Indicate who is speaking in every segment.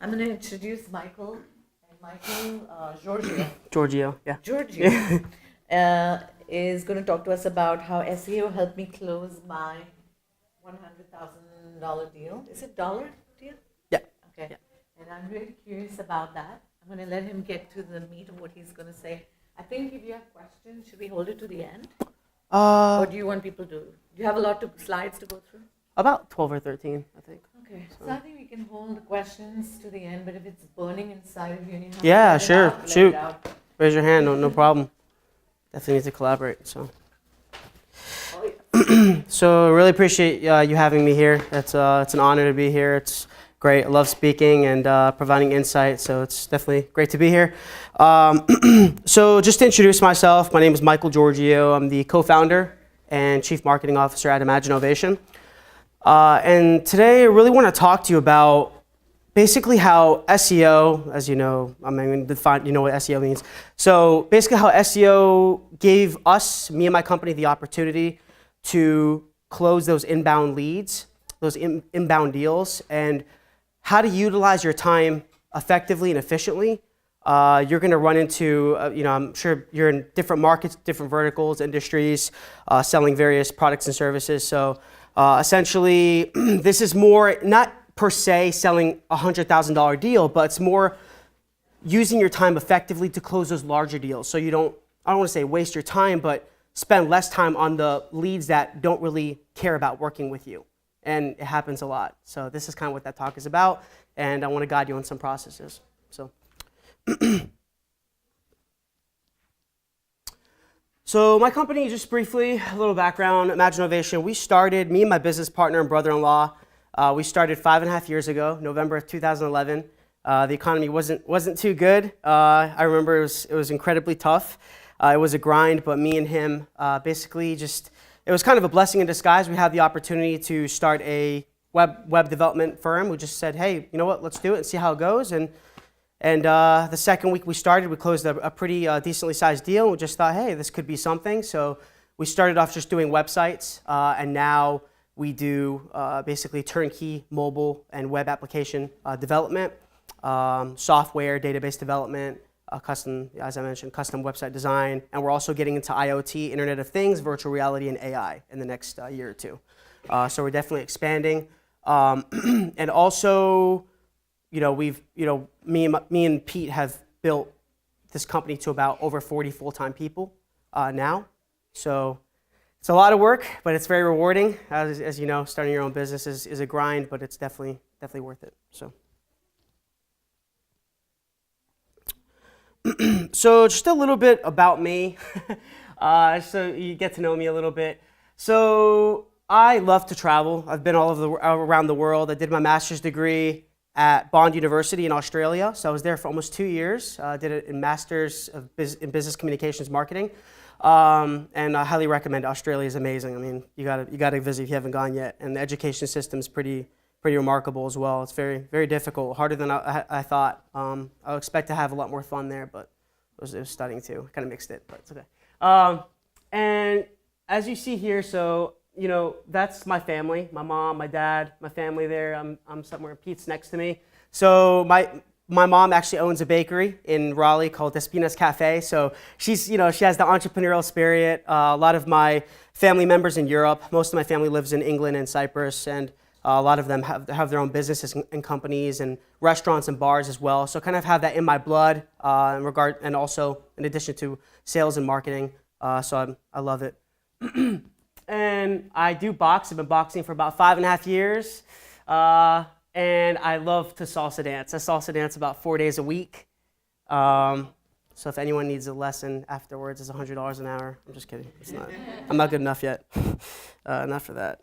Speaker 1: I'm going to introduce Michael Georgiou.
Speaker 2: Georgiou, yeah.
Speaker 1: Georgiou is going to talk to us about how SEO helped me close my $100,000 deal. Is it dollar deal?
Speaker 2: Yeah.
Speaker 1: Okay.
Speaker 2: Yeah.
Speaker 1: And I'm really curious about that. I'm going to let him get to the meat of what he's going to say. I think if you have questions, should we hold it to the end? Or do you want people to? Do you have a lot of slides to go through?
Speaker 2: About 12 or 13, I think.
Speaker 1: Okay, so I think we can hold the questions to the end, but if it's burning inside of you and you have to
Speaker 2: Yeah,
Speaker 1: let it
Speaker 2: sure.
Speaker 1: out, let
Speaker 2: Shoot.
Speaker 1: it out.
Speaker 2: Raise your hand, no problem. Definitely need to collaborate. So,
Speaker 1: Oh, yeah.
Speaker 2: so really appreciate you having me here. It's an honor to be here. It's great. I love speaking and providing insight. So it's definitely great to be here. So just to introduce myself, my name is Michael Georgiou. I'm the co-founder and chief marketing officer at Imaginovation. And today I really want to talk to you about basically how SEO, as you know, I mean, define, you know what SEO means. So basically how SEO gave us, me and my company, the opportunity to close those inbound leads, those inbound deals, and how to utilize your time effectively and efficiently. You're going to run into, I'm sure you're in different markets, different verticals, industries, selling various products and services. So essentially, this is more, not per se selling a $100,000 deal, but it's more using your time effectively to close those larger deals. So you don't, I don't want to say waste your time, but spend less time on the leads that don't really care about working with you. And it happens a lot. So this is kind of what that talk is about. And I want to guide you on some processes. So. So my company, just briefly, a little background, Imaginovation, we started, me and my business partner and brother-in-law, we started 5.5 years ago, November of 2011. The economy wasn't too good. I remember it was incredibly tough. It was a grind, but me and him basically just, it was kind of a blessing in disguise. We had the opportunity to start a web development firm. We just said, hey, you know what, let's do it and see how it goes. And the second week we started, we closed a pretty decently sized deal. We just thought, hey, this could be something. So we started off just doing websites, and now we do basically turnkey mobile and web application development, software, database development, custom, as I mentioned, custom website design. And we're also getting into IoT, Internet of Things, virtual reality, and AI in the next year or two. So we're definitely expanding. And also, me and Pete have built this company to about over 40 full-time people now. So it's a lot of work, but it's very rewarding. As you know, starting your own business is a grind, but it's definitely worth it. So just a little bit about me, so you get to know me a little bit. So I love to travel. I've been around the world. I did my master's degree at Bond University in Australia. So I was there for almost 2 years. I did it in Masters in Business Communications Marketing. And I highly recommend. Australia is amazing. I mean, you gotta visit if you haven't gone yet. And the education system is pretty remarkable as well. It's very, very difficult, harder than I thought. I would expect to have a lot more fun there, but it was studying too. Kind of mixed it, but it's okay. And as you see here, so that's my family, my mom, my dad, my family there. I'm somewhere, Pete's next to me. So my mom actually owns a bakery in Raleigh called Despina's Cafe. So she has the entrepreneurial spirit. A lot of my family members in Europe, most of my family lives in England and Cyprus, and a lot of them have their own businesses and companies and restaurants and bars as well. So kind of have that in my blood and also in addition to sales and marketing. So I love it. And I do box. I've been boxing for about 5.5 years. And I love to salsa dance. I salsa dance about 4 days a week. So if anyone needs a lesson afterwards, it's $100 an hour. I'm just kidding. I'm not good enough yet. Not for that.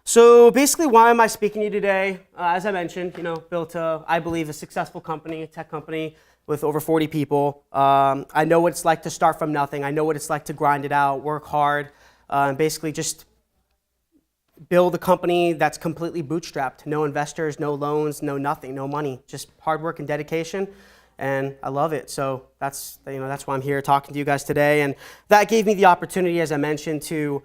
Speaker 2: So basically, why am I speaking to you today? As I mentioned, built I believe, a successful company, a tech company with over 40 people. I know what it's like to start from nothing. I know what it's like to grind it out, work hard, and basically just build a company that's completely bootstrapped. No investors, no loans, no nothing, no money, just hard work and dedication. And I love it. So that's why I'm here talking to you guys today. And that gave me the opportunity, as I mentioned, to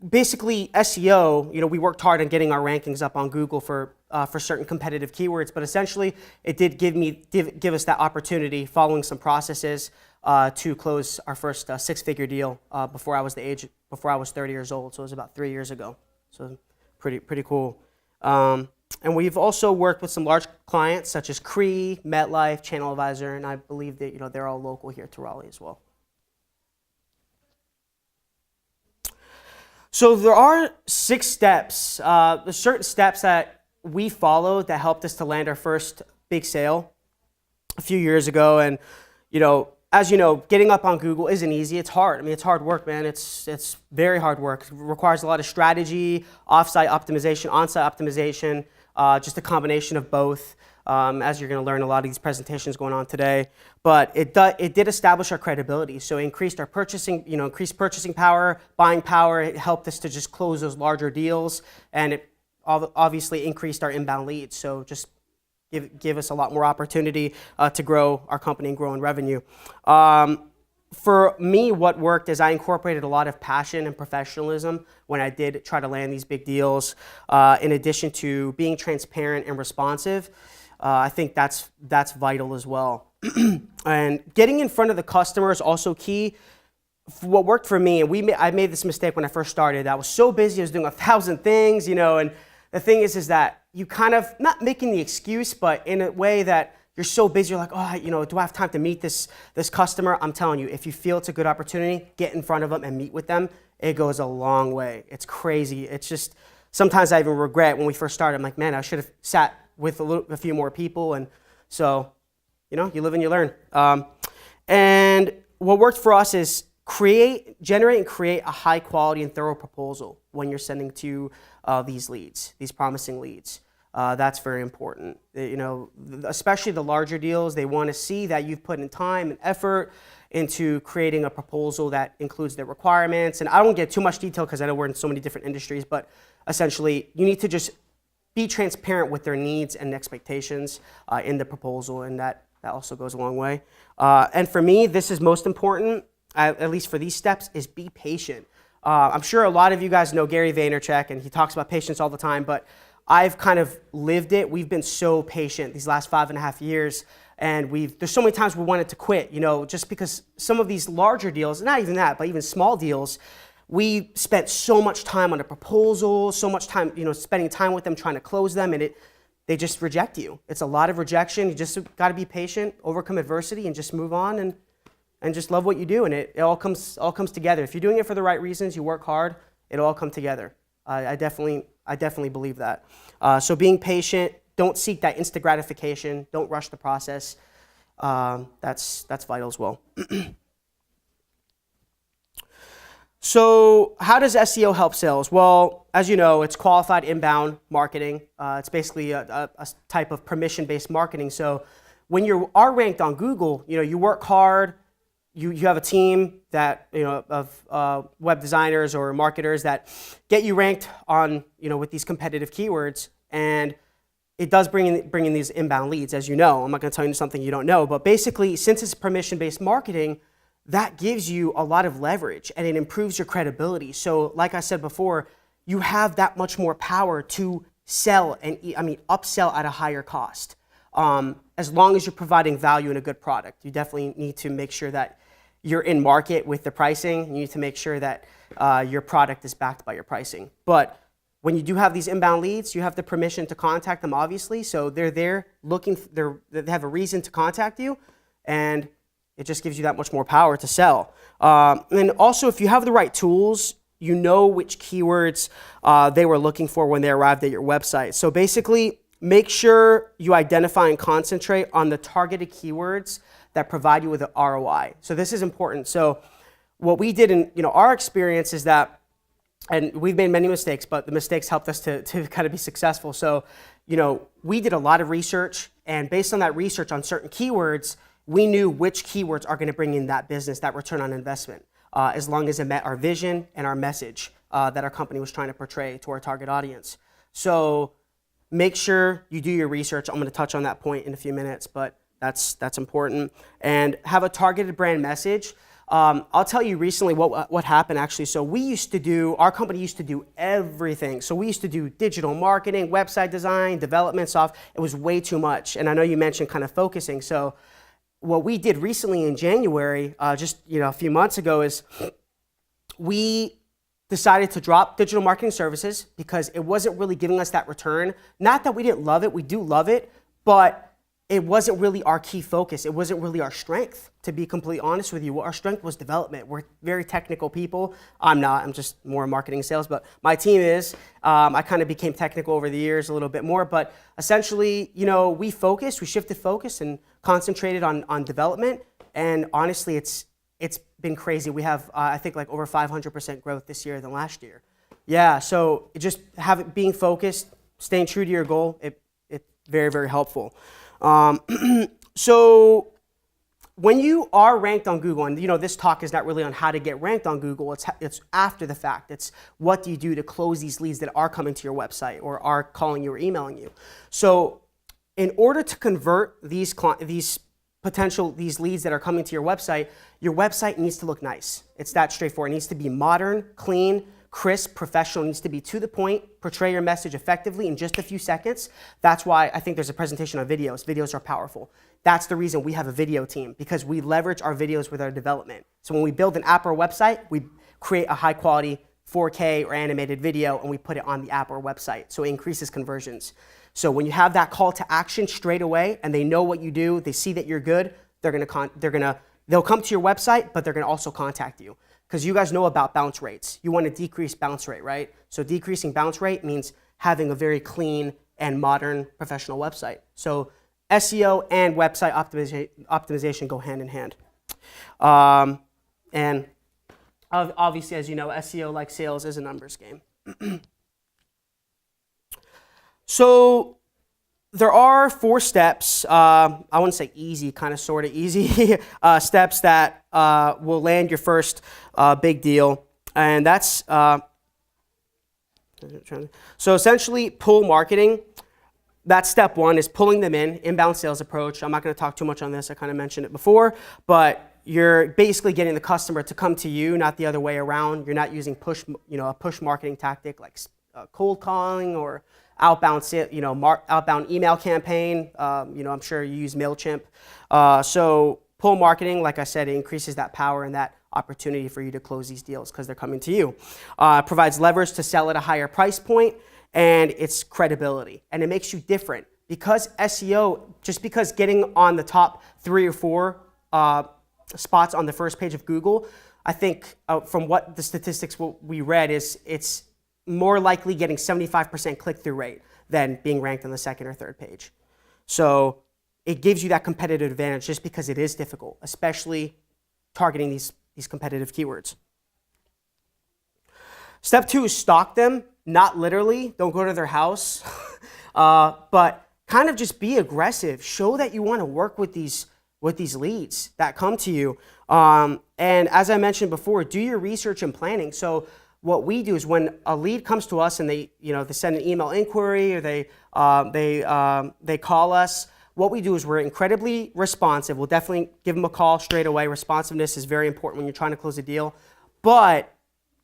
Speaker 2: basically SEO, we worked hard on getting our rankings up on Google for certain competitive keywords, but essentially it did give us that opportunity following some processes to close our first six-figure deal before I was 30 years old. So it was about 3 years ago. So pretty cool. And we've also worked with some large clients such as Cree, MetLife, Channel Advisor, and I believe that they're all local here to Raleigh as well. So there are 6 steps. There's certain steps that we followed that helped us to land our first big sale a few years ago. And as you know, getting up on Google isn't easy. It's hard. I mean, it's hard work, man. It's very hard work. It requires a lot of strategy, off-site optimization, on-site optimization, just a combination of both. As you're going to learn a lot of these presentations going on today. But it did establish our credibility. So it increased our purchasing, increased purchasing power, buying power. It helped us to just close those larger deals. And it obviously increased our inbound leads. So just give us a lot more opportunity to grow our company and grow in revenue. For me, what worked is I incorporated a lot of passion and professionalism when I did try to land these big deals, in addition to being transparent and responsive. I think that's vital as well. And getting in front of the customer is also key. What worked for me, and I made this mistake when I first started. I was so busy, I was doing 1,000 things, and the thing is that you kind of, not making the excuse, but in a way that you're so busy, you're like, do I have time to meet this customer? I'm telling you, if you feel it's a good opportunity, get in front of them and meet with them. It goes a long way. It's crazy. It's just, sometimes I even regret when we first started, I'm like, man, I should have sat with a few more people. And so, you live and you learn. And what worked for us is generate and create a high quality and thorough proposal when you're sending to these leads, these promising leads. That's very important. Especially the larger deals, they want to see that you've put in time and effort into creating a proposal that includes their requirements. And I don't get too much detail because I know we're in so many different industries, but essentially you need to just be transparent with their needs and expectations in the proposal, and that also goes a long way. And for me, this is most important, at least for these steps, is be patient. I'm sure a lot of you guys know Gary Vaynerchuk, and he talks about patience all the time, but I've kind of lived it. We've been so patient these last 5.5 years, and there's so many times we wanted to quit, just because some of these larger deals, not even that, but even small deals, we spent so much time on the proposal, so much time, spending time with them trying to close them, and they just reject you. It's a lot of rejection. You just got to be patient, overcome adversity, and just move on and just love what you do. And it all comes together. If you're doing it for the right reasons, you work hard, it'll all come together. I definitely believe that. So being patient, don't seek that instant gratification, don't rush the process. That's vital as well. So how does SEO help sales? Well, as you know, it's qualified inbound marketing. It's basically a type of permission-based marketing. So when you are ranked on Google, you work hard. You have a team that of web designers or marketers that get you ranked on with these competitive keywords, and it does bring in these inbound leads. As you know, I'm not going to tell you something you don't know, but basically, since it's permission-based marketing, that gives you a lot of leverage and it improves your credibility. So like I said before, you have that much more power to sell and upsell at a higher cost. As long as you're providing value and a good product, you definitely need to make sure that you're in market with the pricing. You need to make sure that your product is backed by your pricing. But when you do have these inbound leads, you have the permission to contact them, obviously. So they're there they have a reason to contact you, and it just gives you that much more power to sell. And also, if you have the right tools, you know which keywords they were looking for when they arrived at your website. So basically, make sure you identify and concentrate on the targeted keywords that provide you with an ROI. So this is important. So what we did in our experience is that, and we've made many mistakes, but the mistakes helped us to kind of be successful. So we did a lot of research, and based on that research on certain keywords, we knew which keywords are going to bring in that business, that return on investment, as long as it met our vision and our message that our company was trying to portray to our target audience. So make sure you do your research. I'm going to touch on that point in a few minutes, but that's important. And have a targeted brand message. I'll tell you recently what happened actually. So our company used to do everything. So we used to do digital marketing, website design, development, it was way too much. And I know you mentioned kind of focusing. So what we did recently in January, just a few months ago, is we decided to drop digital marketing services because it wasn't really giving us that return. Not that we didn't love it, we do love it, but it wasn't really our key focus. It wasn't really our strength, to be completely honest with you. Our strength was development. We're very technical people. I'm not, I'm just more marketing sales, but my team is. I kind of became technical over the years a little bit more, but essentially, we shifted focus and concentrated on development. And honestly, it's been crazy. We have, I think, like over 500% growth this year than last year. Yeah, so being focused, staying true to your goal, it's very, very helpful. So when you are ranked on Google, and this talk is not really on how to get ranked on Google, it's after the fact. It's what do you do to close these leads that are coming to your website or are calling you or emailing you. So in order to convert these leads that are coming to your website needs to look nice. It's that straightforward. It needs to be modern, clean, crisp, professional, needs to be to the point, portray your message effectively in just a few seconds. That's why I think there's a presentation on videos. Videos are powerful. That's the reason we have a video team, because we leverage our videos with our development. So when we build an app or website, we create a high quality 4K or animated video and we put it on the app or website. So it increases conversions. So when you have that call to action straight away and they know what you do, they see that you're good, they'll come to your website, but they're gonna also contact you. Because you guys know about bounce rates. You want to decrease bounce rate, right? So decreasing bounce rate means having a very clean and modern professional website. So SEO and website optimization go hand in hand. And obviously, as you know, SEO, like sales, is a numbers game. So there are 4 steps, I wouldn't say easy, kind of sort of easy, steps that will land your first big deal. And that's, so essentially pull marketing. That's step 1, is pulling them in, inbound sales approach. I'm not going to talk too much on this. I kind of mentioned it before, but you're basically getting the customer to come to you, not the other way around. You're not using a push marketing tactic like cold calling or outbound email campaign. I'm sure you use MailChimp. So pull marketing, like I said, it increases that power and that opportunity for you to close these deals because they're coming to you. Provides leverage to sell at a higher price point, and it's credibility. And it makes you different. Because SEO, just because getting on the top 3 or 4 spots on the first page of Google, I think from what the statistics we read is it's more likely getting 75% click-through rate than being ranked on the 2nd or 3rd page. So it gives you that competitive advantage just because it is difficult, especially targeting these competitive keywords. Step 2 is stalk them, not literally, don't go to their house, but kind of just be aggressive. Show that you want to work with these leads that come to you. And as I mentioned before, do your research and planning. So what we do is when a lead comes to us and they send an email inquiry or they call us, what we do is we're incredibly responsive. We'll definitely give them a call straight away. Responsiveness is very important when you're trying to close a deal, but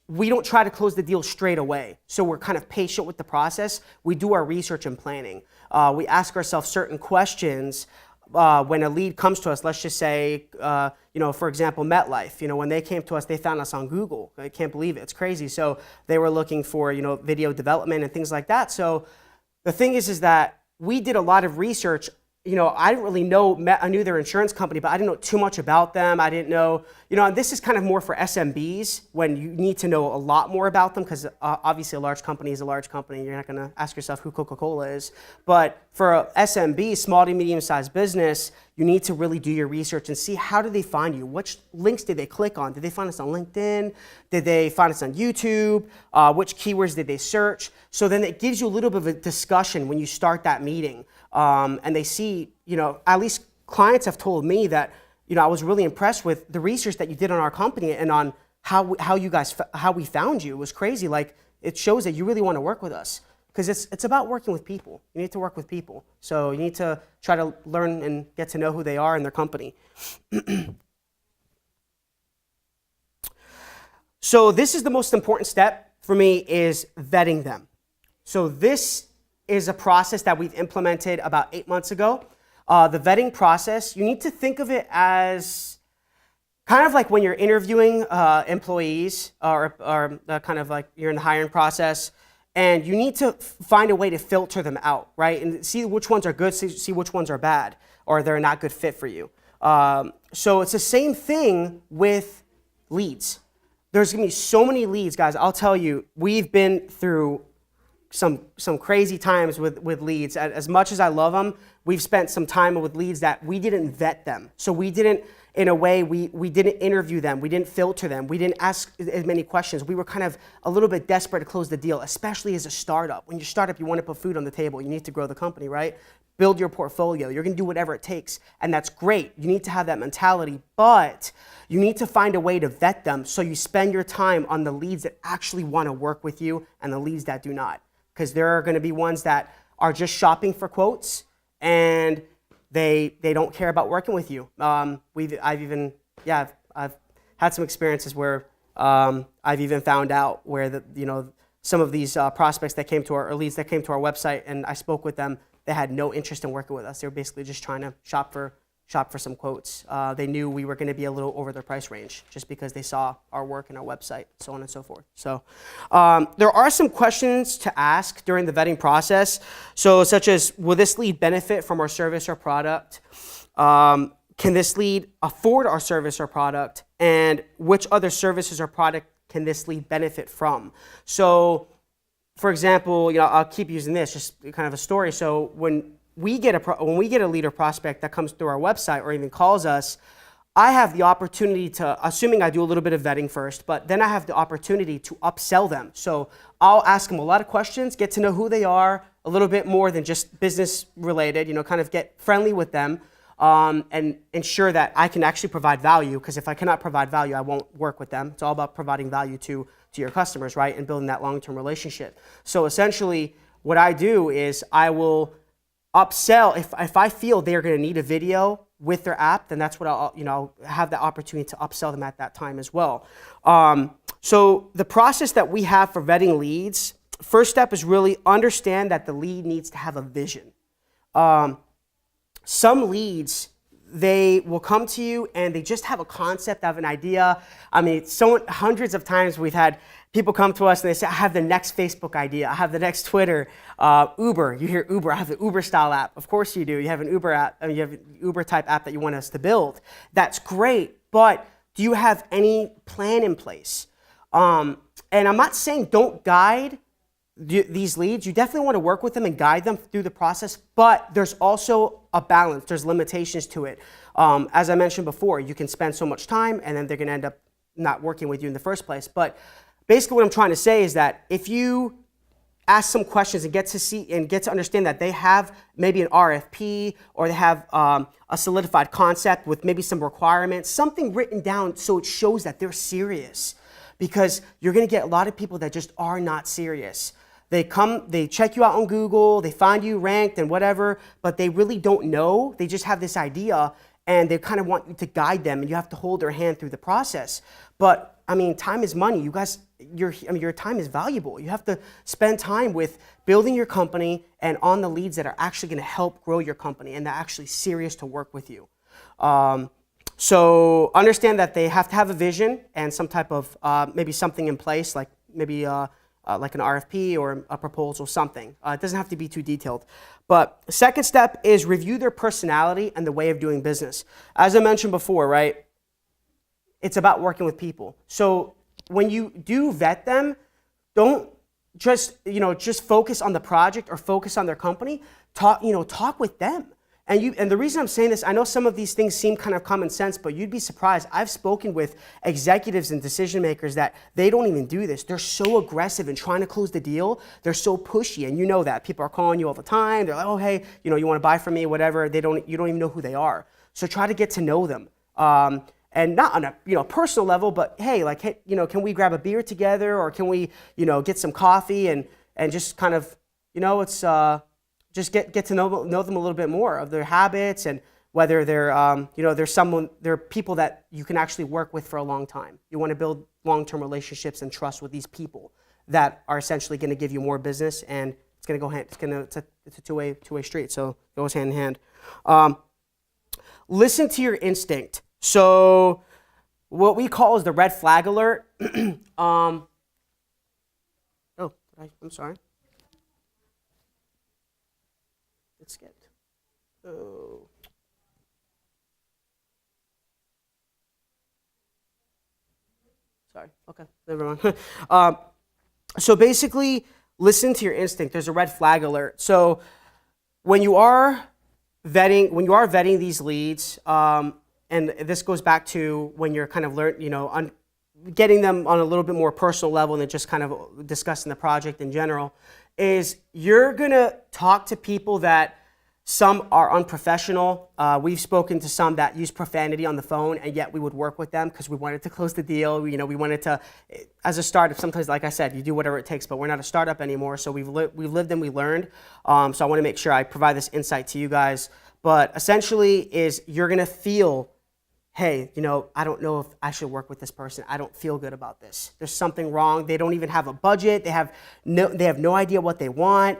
Speaker 2: we don't try to close the deal straight away. So we're kind of patient with the process. We do our research and planning. We ask ourselves certain questions when a lead comes to us. Let's just say, for example, MetLife. When they came to us, they found us on Google. I can't believe it. It's crazy. So they were looking for, video development and things like that. So the thing is that we did a lot of research. I didn't really know, I knew their insurance company, but I didn't know too much about them. I didn't know, and this is kind of more for SMBs when you need to know a lot more about them because obviously a large company is a large company. You're not going to ask yourself who Coca-Cola is. But for a SMB, small to medium-sized business, you need to really do your research and see how do they find you? Which links did they click on? Did they find us on LinkedIn? Did they find us on YouTube? Which keywords did they search? So then it gives you a little bit of a discussion when you start that meeting. And they see, at least clients have told me that, I was really impressed with the research that you did on our company and on how we found you. It was crazy. Like, it shows that you really want to work with us because it's about working with people. You need to work with people. So you need to try to learn and get to know who they are and their company. So this is the most important step for me, is vetting them. So this is a process that we've implemented about 8 months ago. The vetting process, you need to think of it as kind of like when you're interviewing employees, or kind of like you're in the hiring process, and you need to find a way to filter them out, right? And see which ones are good, see which ones are bad, or they're not good fit for you. So it's the same thing with leads. There's gonna be so many leads, guys. I'll tell you, we've been through some crazy times with leads. As much as I love them, we've spent some time with leads that we didn't vet them. So we didn't, in a way, we didn't interview them. We didn't filter them. We didn't ask as many questions. We were kind of a little bit desperate to close the deal, especially as a startup. When you're a startup, you want to put food on the table. You need to grow the company, right? Build your portfolio. You're going to do whatever it takes. And that's great. You need to have that mentality, but you need to find a way to vet them so you spend your time on the leads that actually want to work with you and the leads that do not. Because there are going to be ones that are just shopping for quotes, and they don't care about working with you. I've had some experiences where I've even found out where some of these prospects that came to our, or leads that came to our website, and I spoke with them, they had no interest in working with us. They were basically just trying to shop for some quotes. They knew we were going to be a little over their price range just because they saw our work and our website, so on and so forth. So there are some questions to ask during the vetting process. So such as, will this lead benefit from our service or product? Can this lead afford our service or product? And which other services or product can this lead benefit from? So for example, I'll keep using this, just kind of a story. So when we get a lead or prospect that comes through our website or even calls us, I have the opportunity to, assuming I do a little bit of vetting first, but then I have the opportunity to upsell them. So I'll ask them a lot of questions, get to know who they are a little bit more than just business related, kind of get friendly with them, and ensure that I can actually provide value, because if I cannot provide value, I won't work with them. It's all about providing value to your customers, right? And building that long-term relationship. So essentially what I do is I will upsell. If I feel they're going to need a video with their app, then that's what I'll have the opportunity to upsell them at that time as well. So the process that we have for vetting leads, first step is really understand that the lead needs to have a vision. Some leads, they will come to you and they just have a concept of an idea. I mean, hundreds of times we've had people come to us and they say, I have the next Facebook idea. I have the next Twitter. Uber, you hear Uber, I have the Uber style app. Of course you do. You have an Uber app, you have an Uber type app that you want us to build. That's great, but do you have any plan in place? And I'm not saying don't guide these leads. You definitely want to work with them and guide them through the process, but there's also a balance. There's limitations to it. As I mentioned before, you can spend so much time and then they're going to end up not working with you in the first place. But basically what I'm trying to say is that if you ask some questions and get to understand that they have maybe an RFP, or they have a solidified concept with maybe some requirements, something written down so it shows that they're serious. Because you're going to get a lot of people that just are not serious. They come, they check you out on Google, they find you ranked and whatever, but they really don't know. They just have this idea and they kind of want you to guide them, and you have to hold their hand through the process. But I mean, time is money. You guys, your time is valuable. You have to spend time with building your company and on the leads that are actually going to help grow your company and they're actually serious to work with you. So understand that they have to have a vision and some type of maybe something in place, like maybe like an RFP or a proposal, something. It doesn't have to be too detailed. But the second step is review their personality and the way of doing business. As I mentioned before, right? It's about working with people. So when you do vet them, don't just focus on the project or focus on their company. Talk with them. And the reason I'm saying this, I know some of these things seem kind of common sense, but you'd be surprised. I've spoken with executives and decision makers that they don't even do this. They're so aggressive in trying to close the deal. They're so pushy, and you know that. People are calling you all the time. They're like, oh, hey, you want to buy from me, whatever. You don't even know who they are. So try to get to know them. And not on a personal level, but hey, can we grab a beer together, or can we get some coffee and just kind of it's just get to know them a little bit more of their habits and whether they're, they're people that you can actually work with for a long time. You want to build long-term relationships and trust with these people that are essentially going to give you more business, and it's going to go hand. It's a two-way street. So it goes hand in hand. Listen to your instinct. So what we call is the red flag alert. I'm sorry. It skipped. Oh. Sorry. Okay. Never mind. So basically, listen to your instinct. There's a red flag alert. So when you are vetting these leads, and this goes back to when you're kind of getting them on a little bit more personal level than just kind of discussing the project in general, is you're gonna talk to people that some are unprofessional. We've spoken to some that use profanity on the phone, and yet we would work with them because we wanted to close the deal. We wanted to, as a startup, sometimes, like I said, you do whatever it takes, but we're not a startup anymore, so we've lived and we learned. So I want to make sure I provide this insight to you guys. But essentially is you're gonna feel, hey, I don't know if I should work with this person. I don't feel good about this. There's something wrong. They don't even have a budget. They have no idea what they want.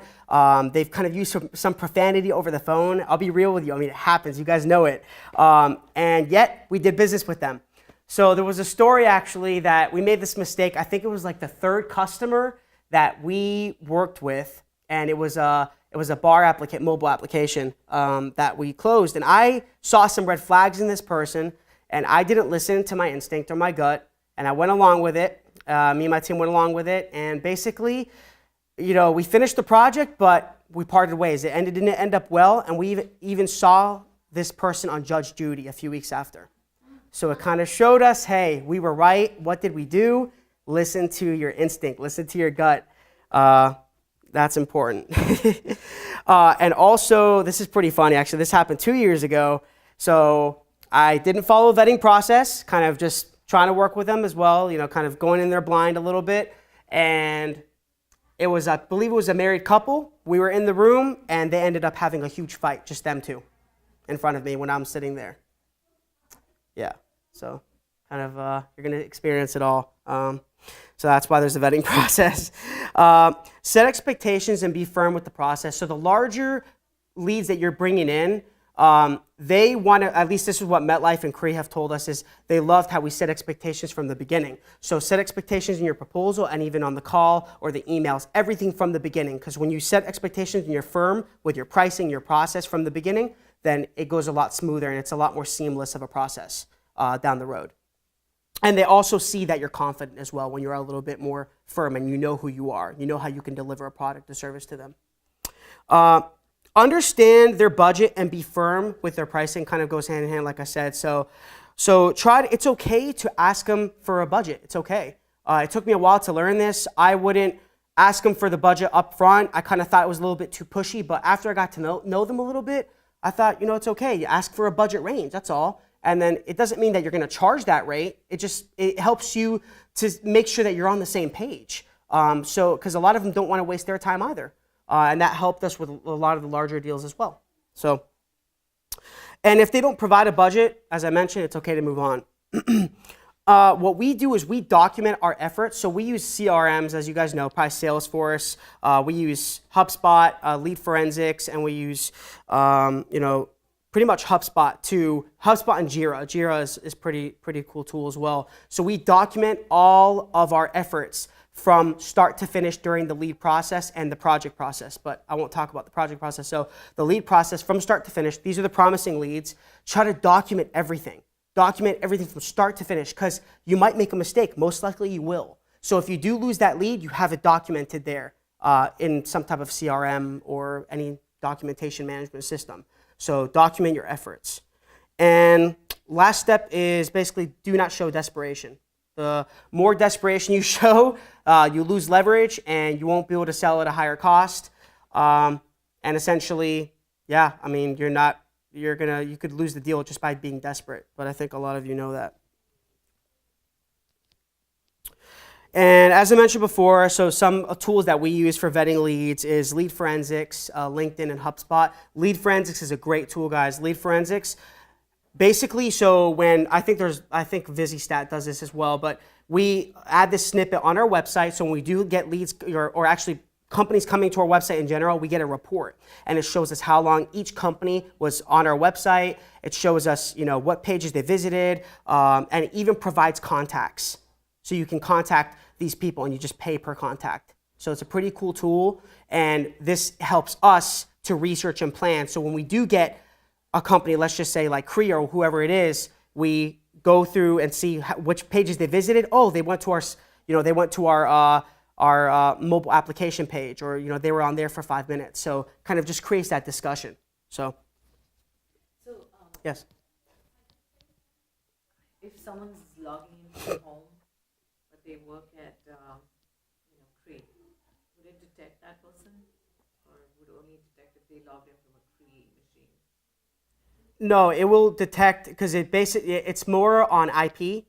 Speaker 2: They've kind of used some profanity over the phone. I'll be real with you. I mean, it happens. You guys know it. And yet we did business with them. So there was a story actually that we made this mistake. I think it was like the third customer that we worked with, and it was a mobile application that we closed. And I saw some red flags in this person, and I didn't listen to my instinct or my gut, and I went along with it. Me and my team went along with it, and basically, we finished the project, but we parted ways. It didn't end up well, and we even saw this person on Judge Judy a few weeks after. So it kind of showed us, hey, we were right. What did we do? Listen to your instinct. Listen to your gut. That's important. And also, this is pretty funny, actually. This happened 2 years ago. So I didn't follow the vetting process, kind of just trying to work with them as well, kind of going in there blind a little bit. And it was, I believe it was a married couple. We were in the room, and they ended up having a huge fight, just them two, in front of me when I'm sitting there. Yeah, so kind of, you're going to experience it all. So that's why there's a vetting process. Set expectations and be firm with the process. So the larger leads that you're bringing in, they want to, at least this is what MetLife and Cree have told us, is they loved how we set expectations from the beginning. So set expectations in your proposal and even on the call or the emails, everything from the beginning. Because when you set expectations and you're firm with your pricing, your process from the beginning, then it goes a lot smoother and it's a lot more seamless of a process down the road. And they also see that you're confident as well when you're a little bit more firm and you know who you are. You know how you can deliver a product or service to them. Understand their budget and be firm with their pricing. Kind of goes hand in hand, like I said. So it's okay to ask them for a budget. It's okay. It took me a while to learn this. I wouldn't ask them for the budget up front. I kind of thought it was a little bit too pushy. But after I got to know them a little bit, I thought, it's okay. You ask for a budget range. That's all. And then it doesn't mean that you're going to charge that rate. It helps you to make sure that you're on the same page. Because a lot of them don't want to waste their time either. And that helped us with a lot of the larger deals as well. And if they don't provide a budget, as I mentioned, it's okay to move on. What we do is we document our efforts. So we use CRMs, as you guys know, probably Salesforce. We use HubSpot, Lead Forensics, and we use, pretty much HubSpot and Jira. Jira is pretty cool tool as well. So we document all of our efforts from start to finish during the lead process and the project process, but I won't talk about the project process. So the lead process from start to finish, these are the promising leads. Try to document everything. Document everything from start to finish because you might make a mistake. Most likely you will. So if you do lose that lead, you have it documented there in some type of CRM or any documentation management system. So document your efforts. And last step is basically do not show desperation. The more desperation you show, you lose leverage and you won't be able to sell at a higher cost. And essentially, you could lose the deal just by being desperate. But I think a lot of you know that. And as I mentioned before, so some tools that we use for vetting leads is Lead Forensics, LinkedIn, and HubSpot. Lead Forensics is a great tool, guys. Lead Forensics, basically, so when I think VisiStat does this as well, but we add this snippet on our website. So when we do get leads, or actually companies coming to our website in general, we get a report, and it shows us how long each company was on our website. It shows us, what pages they visited, and it even provides contacts. So you can contact these people and you just pay per contact. So it's a pretty cool tool, and this helps us to research and plan. So when we do get a company, let's just say like Cree or whoever it is, we go through and see which pages they visited. Oh, they went to our mobile application page, or they were on there for 5 minutes. So kind of just creates that discussion. So yes.
Speaker 1: If someone's logging in from home, but they work at Cree, would it detect that person, or would it only detect if they logged in from a Cree machine?
Speaker 2: No, it will detect, because it's more on IP.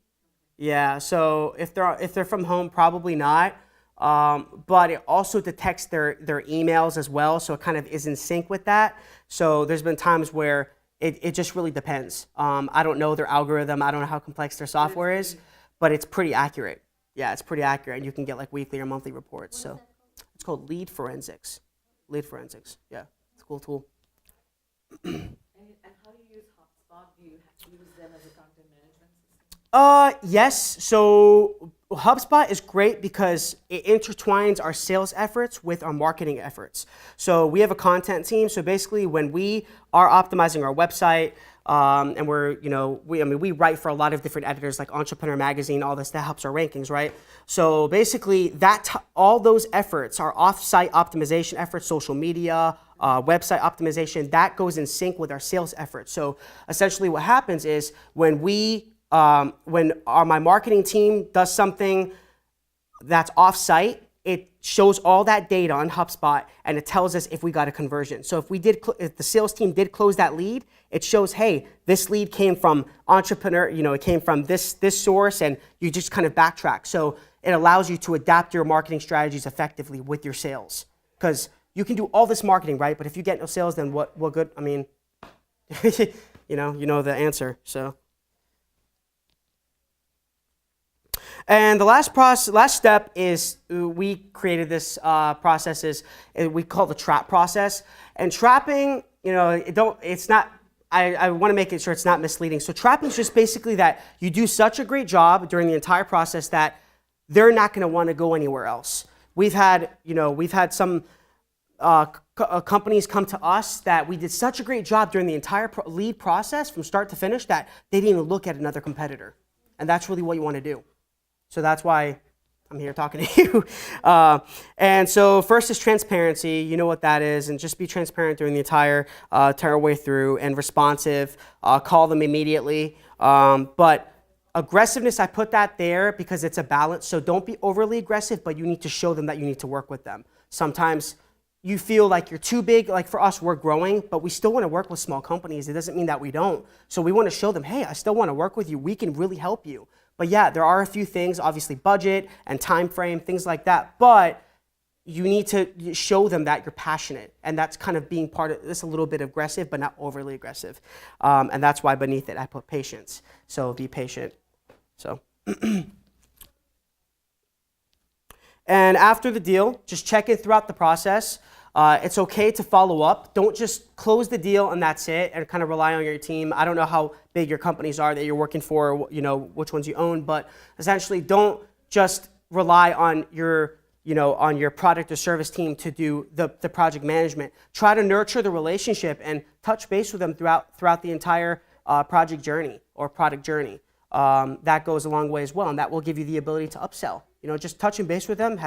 Speaker 2: Yeah, so if they're from home, probably not. But it also detects their emails as well, so it kind of is in sync with that. So there's been times where it just really depends. I don't know their algorithm. I don't know how complex their software is, but it's pretty accurate. Yeah, it's pretty accurate. You can get like weekly or monthly reports. So it's called Lead Forensics. Lead Forensics. Yeah, it's a cool tool.
Speaker 1: And how do you use HubSpot? Do you use them as a content management system?
Speaker 2: Yes. So HubSpot is great because it intertwines our sales efforts with our marketing efforts. So we have a content team. So basically, when we are optimizing our website, and we write for a lot of different editors like Entrepreneur Magazine, all this that helps our rankings, right? So basically, all those efforts, our off-site optimization efforts, social media, website optimization, that goes in sync with our sales efforts. So essentially, what happens is when my marketing team does something that's off-site, it shows all that data on HubSpot, and it tells us if we got a conversion. So if the sales team did close that lead, it shows, hey, this lead came from Entrepreneur, it came from this source, and you just kind of backtrack. So it allows you to adapt your marketing strategies effectively with your sales, because you can do all this marketing, right? But if you get no sales, then what good? I mean, you know the answer. So. And the last step is we created this process we call the trap process. And trapping, it's not. I want to make sure it's not misleading. So trapping is just basically that you do such a great job during the entire process that they're not going to want to go anywhere else. We've had some companies come to us that we did such a great job during the entire lead process from start to finish that they didn't even look at another competitor. And that's really what you want to do. So that's why I'm here talking to you. And so first is transparency. You know what that is. And just be transparent during the entire way through, and responsive. Call them immediately. But aggressiveness, I put that there because it's a balance. So don't be overly aggressive, but you need to show them that you need to work with them. Sometimes you feel like you're too big. Like for us, we're growing, but we still want to work with small companies. It doesn't mean that we don't. So we want to show them, hey, I still want to work with you. We can really help you. But yeah, there are a few things, obviously budget and time frame, things like that. But you need to show them that you're passionate. And that's kind of being part of this, a little bit aggressive, but not overly aggressive. And that's why beneath it, I put patience. So be patient. So. And after the deal, just check in throughout the process. It's okay to follow up. Don't just close the deal and that's it and kind of rely on your team. I don't know how big your companies are that you're working for, which ones you own, but essentially don't just rely on your product or service team to do the project management. Try to nurture the relationship and touch base with them throughout the entire project journey or product journey. That goes a long way as well, and that will give you the ability to upsell. Just touching base with them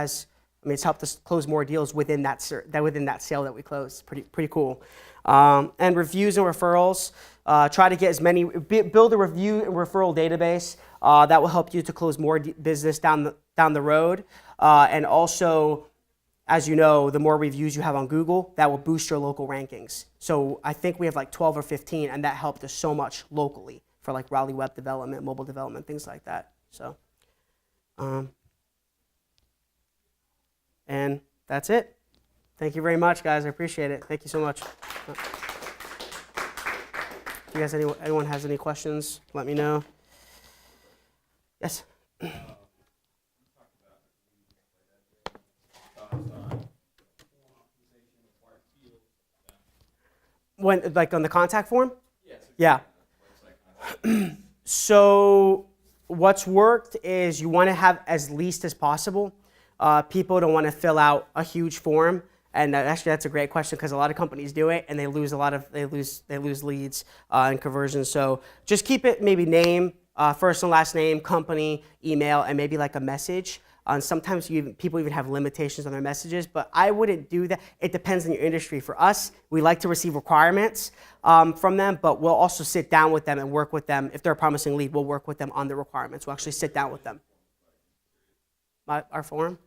Speaker 2: it's helped us close more deals within that sale that we closed. Pretty cool. And reviews and referrals. Try to get build a review and referral database that will help you to close more business down the road. And also, as you know, the more reviews you have on Google, that will boost your local rankings. So I think we have like 12 or 15, and that helped us so much locally for like Raleigh web development, mobile development, things like that. So. And that's it. Thank you very much, guys. I appreciate it. Thank you so much. If you guys, anyone has any questions, let me know. Yes? When, like on the contact form? Yeah. So what's worked is you want to have as least as possible. People don't want to fill out a huge form, and actually that's a great question because a lot of companies do it and they lose leads and conversions. So just keep it maybe name, first and last name, company, email, and maybe like a message. And sometimes people even have limitations on their messages, but I wouldn't do that. It depends on your industry. For us, we like to receive requirements from them, but we'll also sit down with them and work with them. If they're a promising lead, we'll work with them on the requirements. We'll actually sit down with them. Our forum?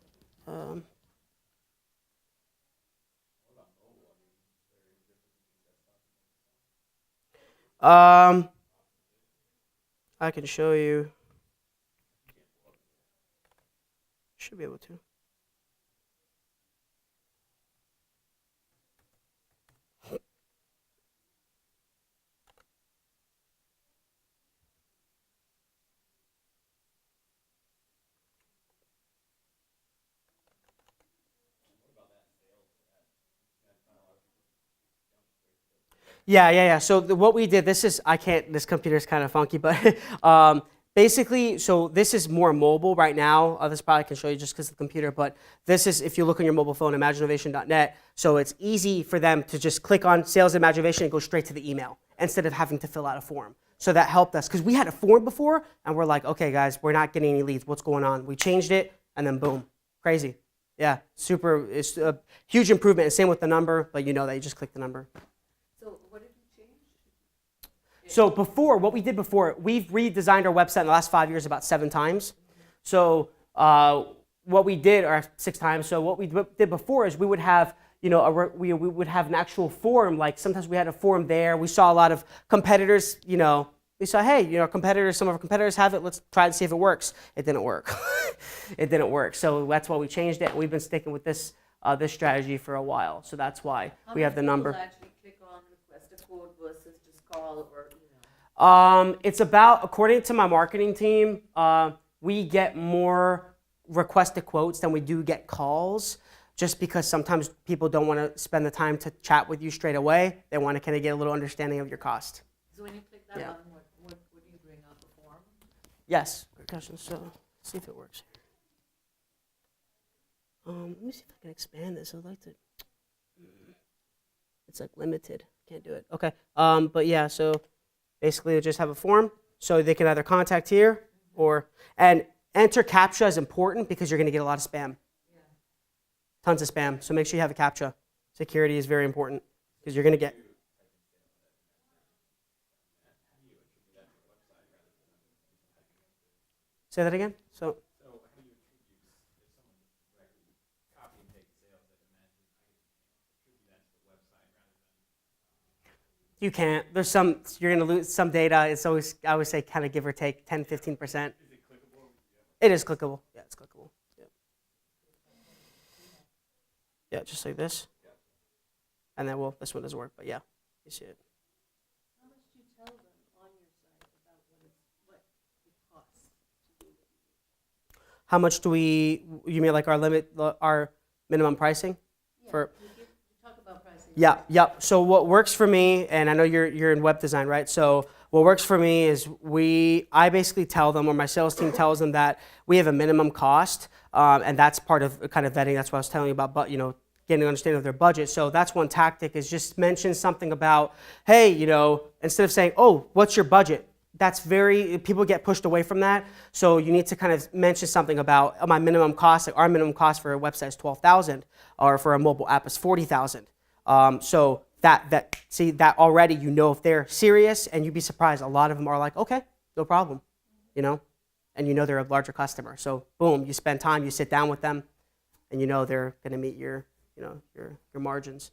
Speaker 2: I can show you. Should be able to. Yeah. So what we did, this computer's kind of funky, but basically, so this is more mobile right now. This probably can show you just because of the computer, but this is, if you look on your mobile phone, Imaginovation.net, so it's easy for them to just click on Sales Imagination and go straight to the email instead of having to fill out a form. So that helped us, because we had a form before, and we're like, okay, guys, we're not getting any leads. What's going on? We changed it, and then boom, crazy. Yeah, it's a huge improvement. And same with the number, but you know that you just click the number.
Speaker 1: So what did you change?
Speaker 2: So what we did before, we've redesigned our website in the last 5 years about 7 times. So what we did, or 6 times. So what we did before is we would have, we would have an actual form. Like sometimes we had a form there. We saw a lot of competitors. We saw, hey, some of our competitors have it. Let's try to see if it works. It didn't work. It didn't work. So that's why we changed it. And we've been sticking with this strategy for a while. So that's why we have the number.
Speaker 1: How many people actually click on request a quote versus just call or email?
Speaker 2: It's about, according to my marketing team, we get more requested quotes than we do get calls, just because sometimes people don't want to spend the time to chat with you straight away. They want to kind of get a little understanding of your cost.
Speaker 1: So when you click that button, what do you bring up, a form?
Speaker 2: Yes, good question. So let's see if it works. Let me see if I can expand this. I'd like to. It's like limited. Can't do it. Okay. But yeah, so basically, they just have a form, so they can either contact here and enter CAPTCHA is important because you're going to get a lot of spam. Yeah. Tons of spam. So make sure you have a CAPTCHA. Security is very important because you're going to get. Say that again. So how do you introduce if someone directly copy and paste sales at attribute that to the website rather than? You can't. You're going to lose some data. It's always, I always say, kind of give or take 10, 15%. Is it clickable? It is clickable. Yeah, it's clickable. Yeah, just like this. And then, this one doesn't work, but yeah, you see it.
Speaker 1: How much do you tell them on your site about what it costs to do it?
Speaker 2: How much do you mean like our minimum pricing?
Speaker 1: Yeah, you talk about pricing.
Speaker 2: Yeah. So what works for me, and I know you're in web design, right? So what works for me is I basically tell them, or my sales team tells them, that we have a minimum cost, and that's part of kind of vetting. That's what I was telling you about, but getting an understanding of their budget. So that's one tactic, is just mention something about, hey, instead of saying, oh, what's your budget? People get pushed away from that. So you need to kind of mention something about my minimum cost. Like our minimum cost for a website is $12,000, or for a mobile app is $40,000. So that already, if they're serious, and you'd be surprised. A lot of them are like, okay, no problem, and they're a larger customer. So boom, you spend time, you sit down with them, and they're going to meet your margins.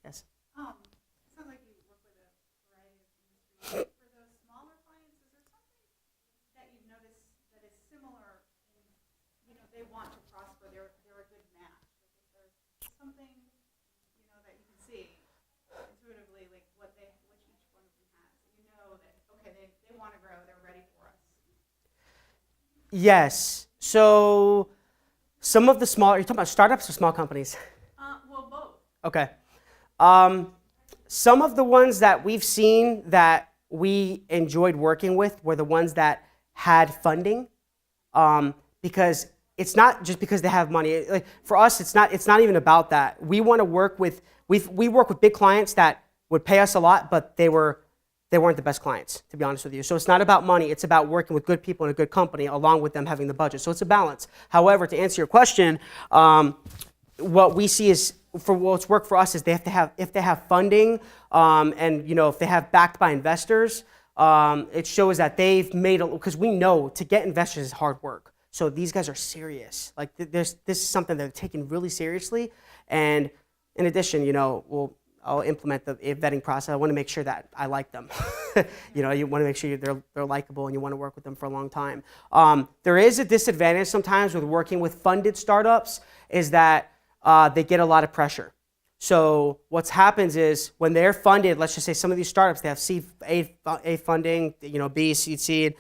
Speaker 2: Yes.
Speaker 3: Sounds like you work with a variety of industries. For those smaller clients, is there something that you've noticed that is similar in, they want to prosper, they're
Speaker 2: Yes. So some of the small, you're talking about startups or small companies?
Speaker 3: Well, both.
Speaker 2: Okay. Some of the ones that we've seen that we enjoyed working with were the ones that had funding, because it's not just because they have money. Like for us, it's not even about that. We want to work with we work with big clients that would pay us a lot, but they weren't the best clients, to be honest with you. So it's not about money. It's about working with good people in a good company, along with them having the budget. So it's a balance. However, to answer your question, what we see is for what's worked for us is if they have funding, and if they have backed by investors, it shows that they've made because we know to get investors is hard work. So these guys are serious. Like this is something they're taking really seriously. And in addition, I'll implement the vetting process. I want to make sure that I like them. You want to make sure they're likable and you want to work with them for a long time. There is a disadvantage sometimes with working with funded startups is that they get a lot of pressure. So what happens is when they're funded, let's just say some of these startups, they have A funding, B, seed.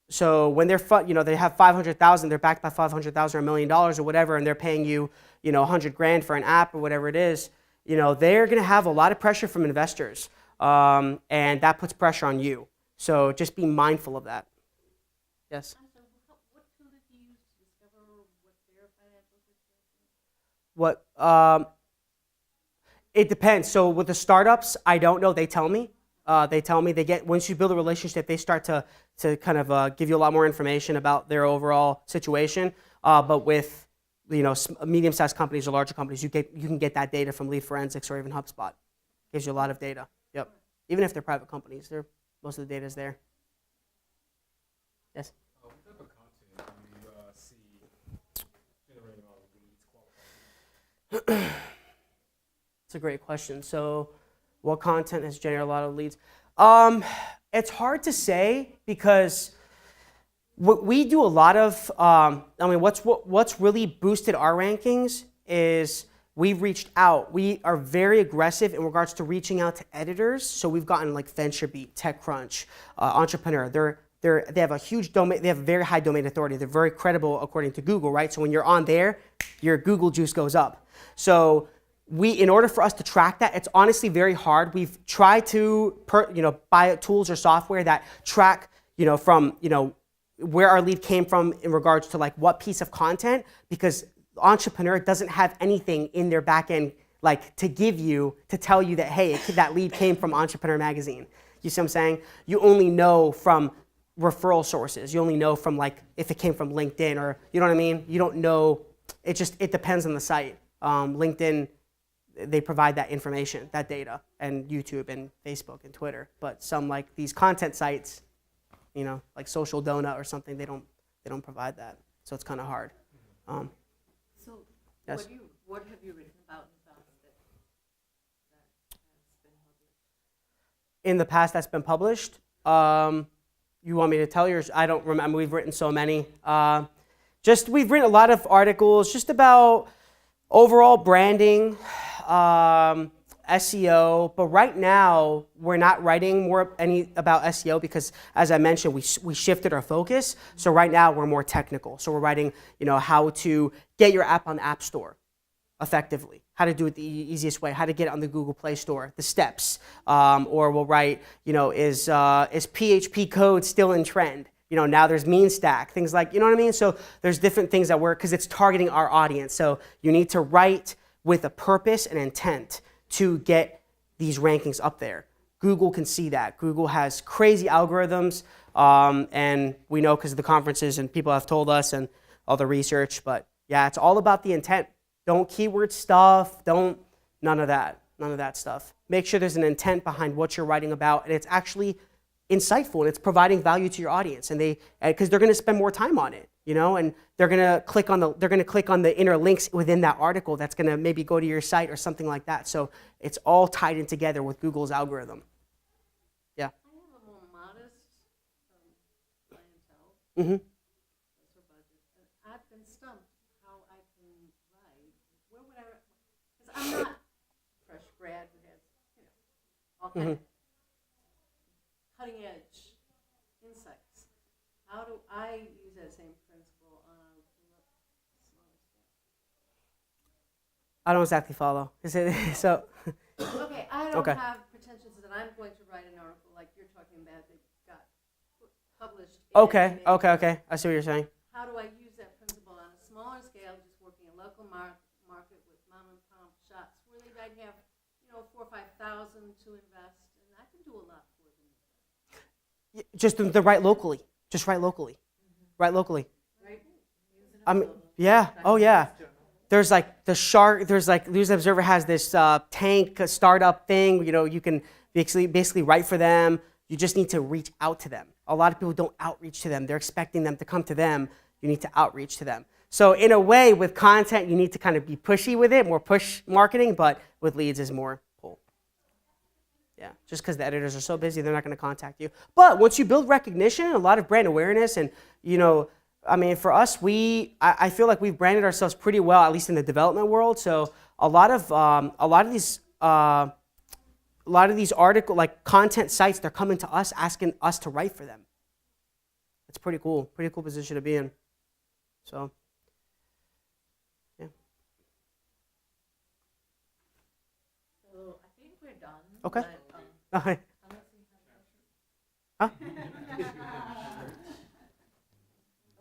Speaker 2: So when they're they have 500,000, they're backed by 500,000 or $1 million or whatever, and they're paying you, 100 grand for an app or whatever it is. They're going to have a lot of pressure from investors, and that puts pressure on you. So just be mindful of that. Yes.
Speaker 3: So what tool did you use to discover what their financial situation is?
Speaker 2: It depends. So with the startups, I don't know. They tell me. Once you build a relationship, they start to kind of give you a lot more information about their overall situation. But with medium-sized companies or larger companies, you can get that data from Lead Forensics or even HubSpot. Gives you a lot of data. Yep. Even if they're private companies, most of the data is there. Yes.
Speaker 4: What type of content do you see generating all of leads, qualified?
Speaker 2: It's a great question. So what content has generated a lot of leads? It's hard to say because what we do a lot of, what's really boosted our rankings is we've reached out. We are very aggressive in regards to reaching out to editors. So we've gotten like VentureBeat, TechCrunch, Entrepreneur. They have a huge domain. They have very high domain authority. They're very credible according to Google, right? So when you're on there, your Google juice goes up. So in order for us to track that, it's honestly very hard. We've tried to buy tools or software that track from where our lead came from in regards to like what piece of content, because Entrepreneur doesn't have anything in their back end like to tell you that, hey, that lead came from Entrepreneur Magazine. You see what I'm saying? You only know from referral sources. You only know from like if it came from LinkedIn or, you know what I mean? You don't know. It depends on the site. LinkedIn, they provide that information, that data, and YouTube and Facebook and Twitter. But some like these content sites, like Social Donut or something, they don't provide that. So it's kind of hard.
Speaker 1: So
Speaker 2: Yes.
Speaker 1: what have you written about in the past that has been published?
Speaker 2: In the past that's been published, you want me to tell yours? I don't remember. We've written so many. We've written a lot of articles just about overall branding, SEO, but right now we're not writing any about SEO because, as I mentioned, we shifted our focus. So right now we're more technical. So we're writing, how to get your app on the App Store effectively, how to do it the easiest way, how to get it on the Google Play Store, the steps. Or we'll write, is PHP code still in trend? Now there's mean stack, things like, you know what I mean? So there's different things that work because it's targeting our audience. So you need to write with a purpose and intent to get these rankings up there. Google can see that. Google has crazy algorithms, and we know because of the conferences and people have told us and all the research, but yeah, it's all about the intent. Don't keyword stuff, none of that stuff. Make sure there's an intent behind what you're writing about and it's actually insightful and it's providing value to your audience, and because they're going to spend more time on it, and they're going to click on the inner links within that article that's going to maybe go to your site or something like that. So it's all tied in together with Google's algorithm. Yeah.
Speaker 3: I have a more modest clientele.
Speaker 2: Mm-hmm.
Speaker 3: That's her budget. And I've been stumped how I can write. Where would I? Because I'm not a fresh grad who has, all kind of cutting edge insights. How do I use that same principle on a smaller scale?
Speaker 2: I don't exactly follow. So,
Speaker 3: Okay, I don't
Speaker 2: Okay.
Speaker 3: have pretensions that I'm going to write an article like you're talking about that got published.
Speaker 2: okay,
Speaker 3: in
Speaker 2: okay. I see what you're saying.
Speaker 3: How do I use that principle on a smaller scale, just working a local market with mom and pop shops where they might have, 4,000 or 5,000 to invest, and I can do a lot for them.
Speaker 2: Just the right locally. Just right locally. Right locally.
Speaker 1: Right?
Speaker 2: Yeah. Oh, yeah. There's like the shark. There's like News Observer has this tank startup thing. You can basically write for them. You just need to reach out to them. A lot of people don't outreach to them. They're expecting them to come to them. You need to outreach to them. So in a way, with content, you need to kind of be pushy with it, more push marketing. But with leads is more pull. Yeah, just because the editors are so busy, they're not going to contact you. But once you build recognition, a lot of brand awareness, and for us, I feel like we've branded ourselves pretty well, at least in the development world. So a lot of these article like content sites, they're coming to us asking us to write for them. It's pretty cool position to be in. So, yeah.
Speaker 1: So I think we're done.
Speaker 2: Okay.
Speaker 1: But,
Speaker 2: Okay.
Speaker 1: unless you have questions.
Speaker 2: Huh?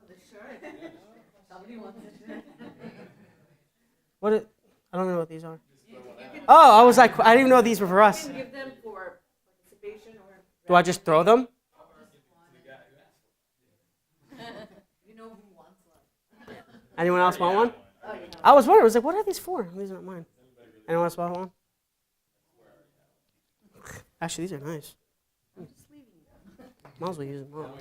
Speaker 1: Oh, the shirt. Somebody wants it.
Speaker 2: I don't know what these are. Oh, I was like, I didn't even know these were for
Speaker 1: You
Speaker 2: us.
Speaker 1: can give them for participation or.
Speaker 2: Do I just throw them?
Speaker 1: You know who wants one.
Speaker 2: Anyone else want one?
Speaker 1: Oh, you know.
Speaker 2: I was wondering, I was like, what are these for? These are not mine. Anyone else want one? Actually, these are nice.
Speaker 3: I'm just leaving them.
Speaker 2: Might as well use them all.